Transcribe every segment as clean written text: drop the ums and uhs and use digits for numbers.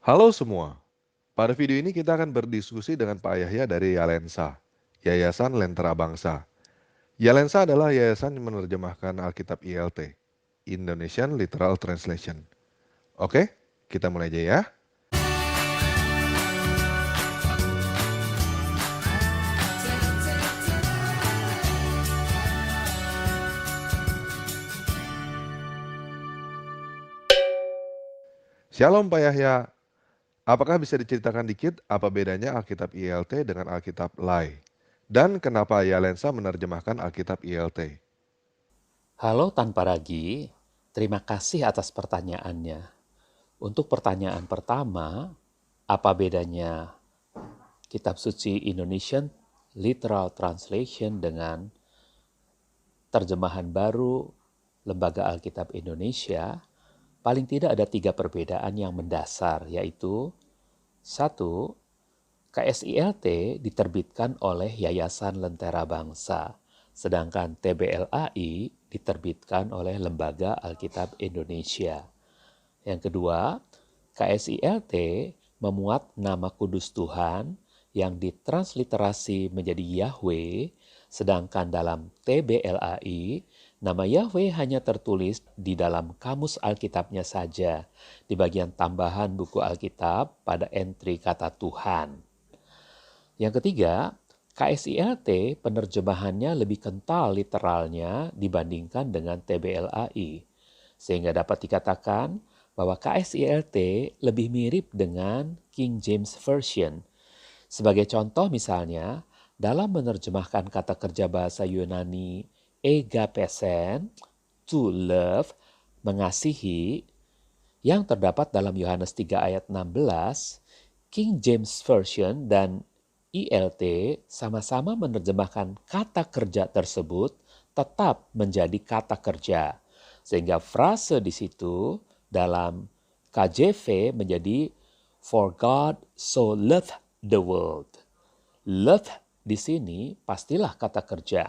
Halo semua, pada video ini kita akan berdiskusi dengan Pak Yahya dari Yalensa, Yayasan Lentera Bangsa. Yalensa adalah yayasan yang menerjemahkan Alkitab ILT, Indonesian Literal Translation. Oke, kita mulai aja ya. Shalom Pak Yahya, apakah bisa diceritakan dikit apa bedanya Alkitab ILT dengan Alkitab Lai? Dan kenapa Yalensa menerjemahkan Alkitab ILT? Halo tanpa ragi, terima kasih atas pertanyaannya. Untuk pertanyaan pertama, apa bedanya Kitab Suci Indonesian Literal Translation dengan terjemahan baru Lembaga Alkitab Indonesia? Paling tidak ada 3 perbedaan yang mendasar, yaitu 1. KSILT diterbitkan oleh Yayasan Lentera Bangsa, sedangkan TBLAI diterbitkan oleh Lembaga Alkitab Indonesia. Yang kedua, KSILT memuat nama kudus Tuhan yang ditransliterasi menjadi Yahweh, sedangkan dalam TBLAI, nama Yahweh hanya tertulis di dalam kamus Alkitabnya saja, di bagian tambahan buku Alkitab pada entry kata Tuhan. Yang ketiga, KSILT penerjemahannya lebih kental literalnya dibandingkan dengan TBLAI, sehingga dapat dikatakan bahwa KSILT lebih mirip dengan King James Version. Sebagai contoh misalnya, dalam menerjemahkan kata kerja bahasa Yunani egapesen, to love, mengasihi, yang terdapat dalam Yohanes 3 ayat 16, King James Version dan ILT sama-sama menerjemahkan kata kerja tersebut tetap menjadi kata kerja. Sehingga frase di situ dalam KJV menjadi For God so loved the world. Love di sini pastilah kata kerja.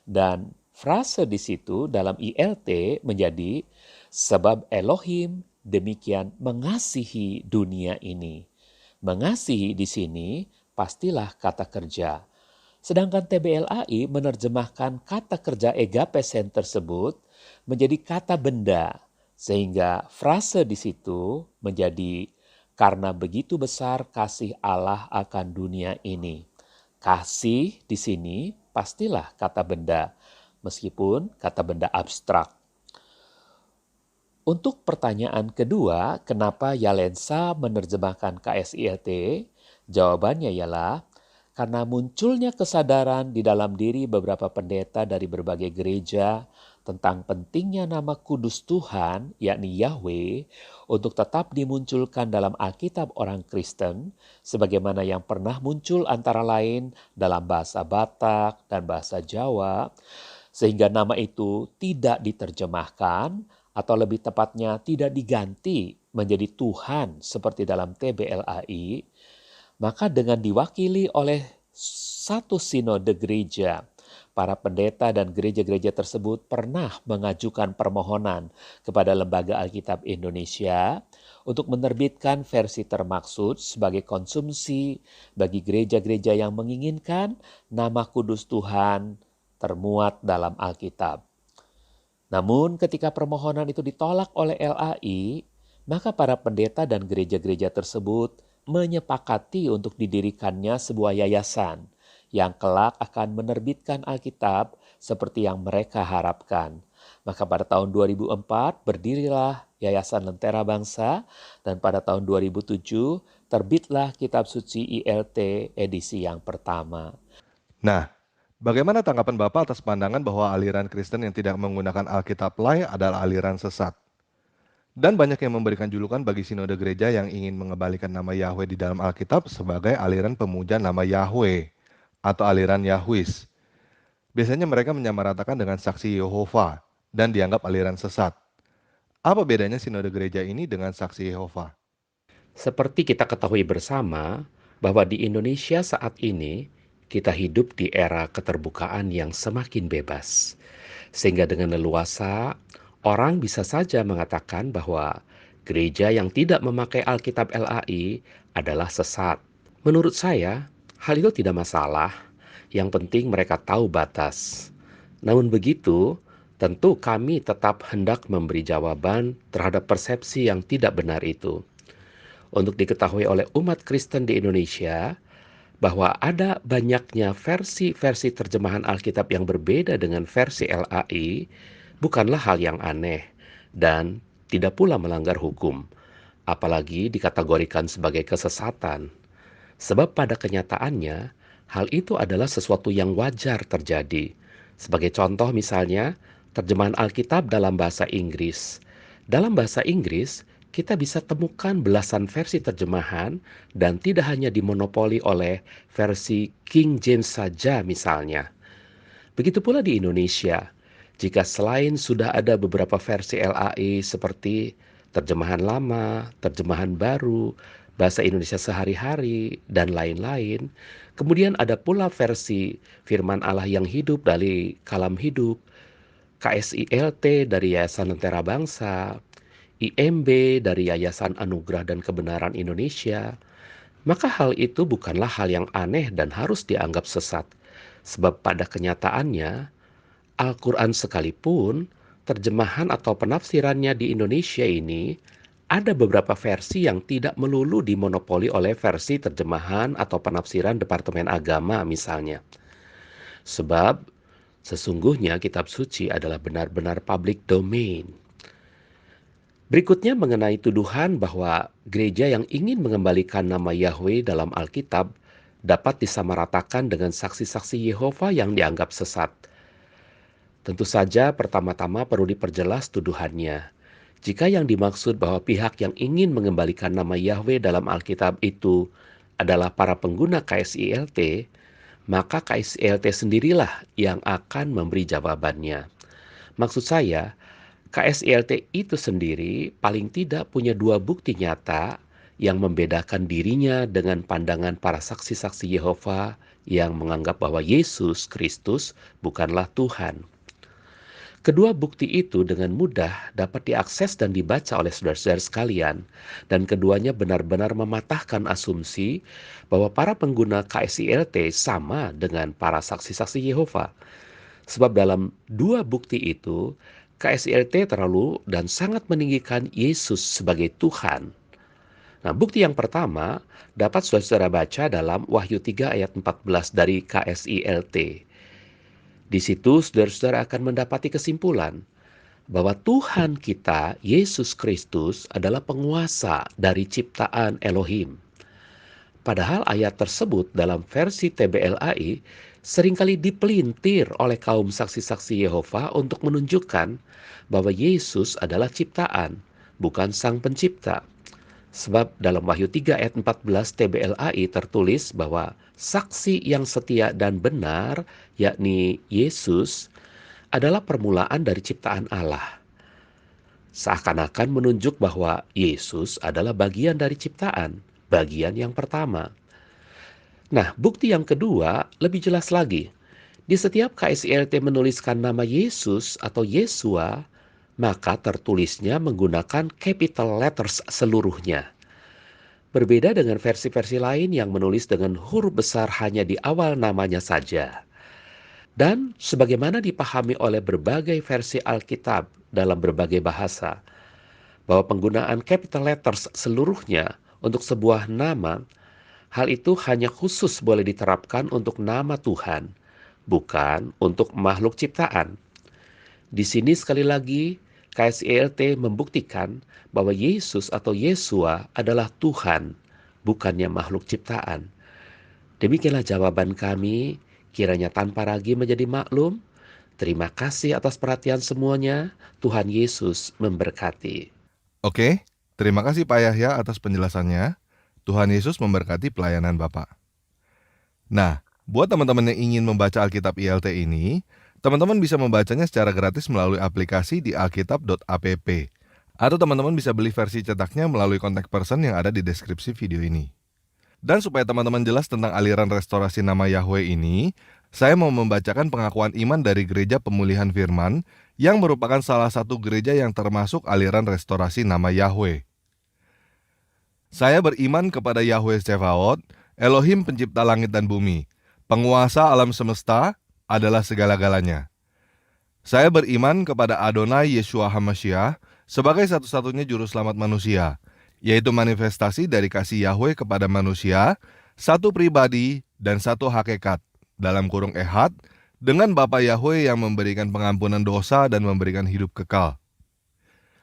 Dan frase di situ dalam ILT menjadi sebab Elohim demikian mengasihi dunia ini. Mengasihi di sini pastilah kata kerja. Sedangkan TBLAI menerjemahkan kata kerja egapesen tersebut menjadi kata benda, sehingga frase di situ menjadi karena begitu besar kasih Allah akan dunia ini. Kasih di sini pastilah kata benda, meskipun kata benda abstrak. Untuk pertanyaan kedua, kenapa Yalensa menerjemahkan KSILT? Jawabannya ialah karena munculnya kesadaran di dalam diri beberapa pendeta dari berbagai gereja tentang pentingnya nama kudus Tuhan, yakni Yahweh, untuk tetap dimunculkan dalam Alkitab orang Kristen, sebagaimana yang pernah muncul antara lain dalam bahasa Batak dan bahasa Jawa, sehingga nama itu tidak diterjemahkan, atau lebih tepatnya tidak diganti menjadi Tuhan seperti dalam TBLAI, maka dengan diwakili oleh satu sinode gereja, para pendeta dan gereja-gereja tersebut pernah mengajukan permohonan kepada Lembaga Alkitab Indonesia untuk menerbitkan versi termaksud sebagai konsumsi bagi gereja-gereja yang menginginkan nama kudus Tuhan termuat dalam Alkitab. Namun ketika permohonan itu ditolak oleh LAI, maka para pendeta dan gereja-gereja tersebut menyepakati untuk didirikannya sebuah yayasan yang kelak akan menerbitkan Alkitab seperti yang mereka harapkan. Maka pada tahun 2004 berdirilah Yayasan Lentera Bangsa, dan pada tahun 2007 terbitlah Kitab Suci ILT edisi yang pertama. Nah, bagaimana tanggapan Bapak atas pandangan bahwa aliran Kristen yang tidak menggunakan Alkitab Lai adalah aliran sesat? Dan banyak yang memberikan julukan bagi sinode gereja yang ingin mengembalikan nama Yahweh di dalam Alkitab sebagai aliran pemuja nama Yahweh atau aliran Yahwis. Biasanya mereka menyamaratakan dengan saksi Yehova dan dianggap aliran sesat. Apa bedanya sinode gereja ini dengan saksi Yehova? Seperti kita ketahui bersama, bahwa di Indonesia saat ini kita hidup di era keterbukaan yang semakin bebas. Sehingga dengan leluasa, orang bisa saja mengatakan bahwa Gereja yang tidak memakai Alkitab LAI adalah sesat. Menurut saya, hal itu tidak masalah. Yang penting mereka tahu batas. Namun begitu, tentu kami tetap hendak memberi jawaban terhadap persepsi yang tidak benar itu. Untuk diketahui oleh umat Kristen di Indonesia, bahwa ada banyaknya versi-versi terjemahan Alkitab yang berbeda dengan versi LAI bukanlah hal yang aneh dan tidak pula melanggar hukum, apalagi dikategorikan sebagai kesesatan. Sebab pada kenyataannya, hal itu adalah sesuatu yang wajar terjadi. Sebagai contoh misalnya, terjemahan Alkitab dalam bahasa Inggris. Dalam bahasa Inggris, kita bisa temukan belasan versi terjemahan dan tidak hanya dimonopoli oleh versi King James saja misalnya. Begitu pula di Indonesia. Jika selain sudah ada beberapa versi LAI seperti terjemahan lama, terjemahan baru, bahasa Indonesia sehari-hari, dan lain-lain, kemudian ada pula versi firman Allah yang hidup dari Kalam Hidup, KSILT dari Yayasan Lentera Bangsa, IMB dari Yayasan Anugerah dan Kebenaran Indonesia, maka hal itu bukanlah hal yang aneh dan harus dianggap sesat. Sebab pada kenyataannya, Al-Quran sekalipun, terjemahan atau penafsirannya di Indonesia ini, ada beberapa versi yang tidak melulu dimonopoli oleh versi terjemahan atau penafsiran Departemen Agama misalnya. Sebab sesungguhnya kitab suci adalah benar-benar public domain. Berikutnya mengenai tuduhan bahwa gereja yang ingin mengembalikan nama Yahweh dalam Alkitab dapat disamaratakan dengan saksi-saksi Yehova yang dianggap sesat. Tentu saja pertama-tama perlu diperjelas tuduhannya. Jika yang dimaksud bahwa pihak yang ingin mengembalikan nama Yahweh dalam Alkitab itu adalah para pengguna KSILT, maka KSILT sendirilah yang akan memberi jawabannya. Maksud saya, KSILT itu sendiri paling tidak punya dua bukti nyata yang membedakan dirinya dengan pandangan para saksi-saksi Yehova yang menganggap bahwa Yesus Kristus bukanlah Tuhan. Kedua bukti itu dengan mudah dapat diakses dan dibaca oleh saudara-saudara sekalian, dan keduanya benar-benar mematahkan asumsi bahwa para pengguna KSILT sama dengan para saksi-saksi Yehova. Sebab dalam dua bukti itu, KSILT terlalu dan sangat meninggikan Yesus sebagai Tuhan. Nah, bukti yang pertama dapat saudara baca dalam Wahyu 3 ayat 14 dari KSILT. Di situ saudara-saudara akan mendapati kesimpulan bahwa Tuhan kita, Yesus Kristus, adalah penguasa dari ciptaan Elohim. Padahal ayat tersebut dalam versi TBLAI seringkali dipelintir oleh kaum saksi-saksi Yehova untuk menunjukkan bahwa Yesus adalah ciptaan, bukan sang pencipta. Sebab dalam Wahyu 3 ayat 14 TBLAI tertulis bahwa saksi yang setia dan benar, yakni Yesus, adalah permulaan dari ciptaan Allah. Seakan-akan menunjuk bahwa Yesus adalah bagian dari ciptaan, bagian yang pertama. Nah, bukti yang kedua lebih jelas lagi. Di setiap KSILT menuliskan nama Yesus atau Yesua, maka tertulisnya menggunakan capital letters seluruhnya. Berbeda dengan versi-versi lain yang menulis dengan huruf besar hanya di awal namanya saja. Dan sebagaimana dipahami oleh berbagai versi Alkitab dalam berbagai bahasa, bahwa penggunaan capital letters seluruhnya untuk sebuah nama, hal itu hanya khusus boleh diterapkan untuk nama Tuhan, bukan untuk makhluk ciptaan. Di sini sekali lagi, KSILT membuktikan bahwa Yesus atau Yesua adalah Tuhan, bukannya makhluk ciptaan. Demikianlah jawaban kami, kiranya tanpa ragu menjadi maklum. Terima kasih atas perhatian semuanya. Tuhan Yesus memberkati. Oke, terima kasih Pak Yahya atas penjelasannya. Tuhan Yesus memberkati pelayanan Bapak. Nah, buat teman-teman yang ingin membaca Alkitab ILT ini, teman-teman bisa membacanya secara gratis melalui aplikasi di alkitab.app. Atau teman-teman bisa beli versi cetaknya melalui kontak person yang ada di deskripsi video ini. Dan supaya teman-teman jelas tentang aliran restorasi nama Yahweh ini, saya mau membacakan pengakuan iman dari Gereja Pemulihan Firman yang merupakan salah satu gereja yang termasuk aliran restorasi nama Yahweh. Saya beriman kepada Yahweh Tsebaot, Elohim pencipta langit dan bumi, penguasa alam semesta adalah segala-galanya. Saya beriman kepada Adonai Yeshua HaMashiach sebagai satu-satunya juru selamat manusia, yaitu manifestasi dari kasih Yahweh kepada manusia, satu pribadi dan satu hakikat, dalam kurung ehad, dengan Bapa Yahweh yang memberikan pengampunan dosa dan memberikan hidup kekal.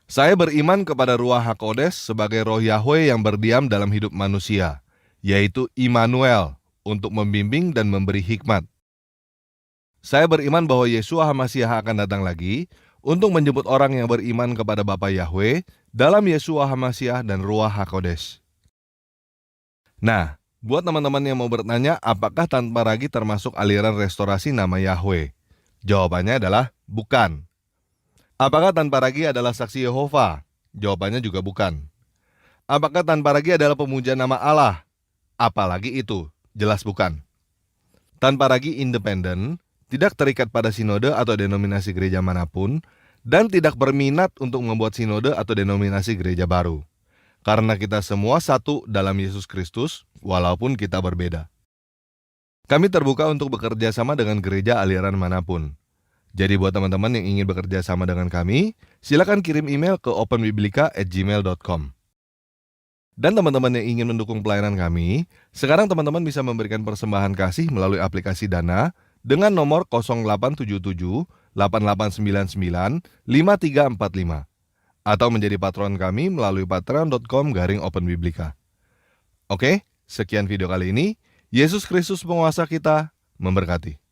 Saya beriman kepada Ruach HaKodesh sebagai roh Yahweh yang berdiam dalam hidup manusia, yaitu Immanuel, untuk membimbing dan memberi hikmat. Saya beriman bahwa Yeshua HaMashiach akan datang lagi untuk menjemput orang yang beriman kepada Bapa Yahweh dalam Yeshua HaMashiach dan Ruach HaKodesh. Nah, buat teman-teman yang mau bertanya apakah tanpa ragi termasuk aliran restorasi nama Yahweh? Jawabannya adalah bukan. Apakah tanpa ragi adalah saksi Yehova? Jawabannya juga bukan. Apakah tanpa ragi adalah pemuja nama Allah? Apalagi itu, jelas bukan. Tanpa ragi independen, tidak terikat pada sinode atau denominasi gereja manapun, dan tidak berminat untuk membuat sinode atau denominasi gereja baru. Karena kita semua satu dalam Yesus Kristus, walaupun kita berbeda. Kami terbuka untuk bekerja sama dengan gereja aliran manapun. Jadi buat teman-teman yang ingin bekerja sama dengan kami, silakan kirim email ke openbiblika@gmail.com. Dan teman-teman yang ingin mendukung pelayanan kami, sekarang teman-teman bisa memberikan persembahan kasih melalui aplikasi Dana dengan nomor 0877 8899 5345 atau menjadi patron kami melalui patreon.com/openbiblika. Oke, sekian video kali ini. Yesus Kristus penguasa kita memberkati.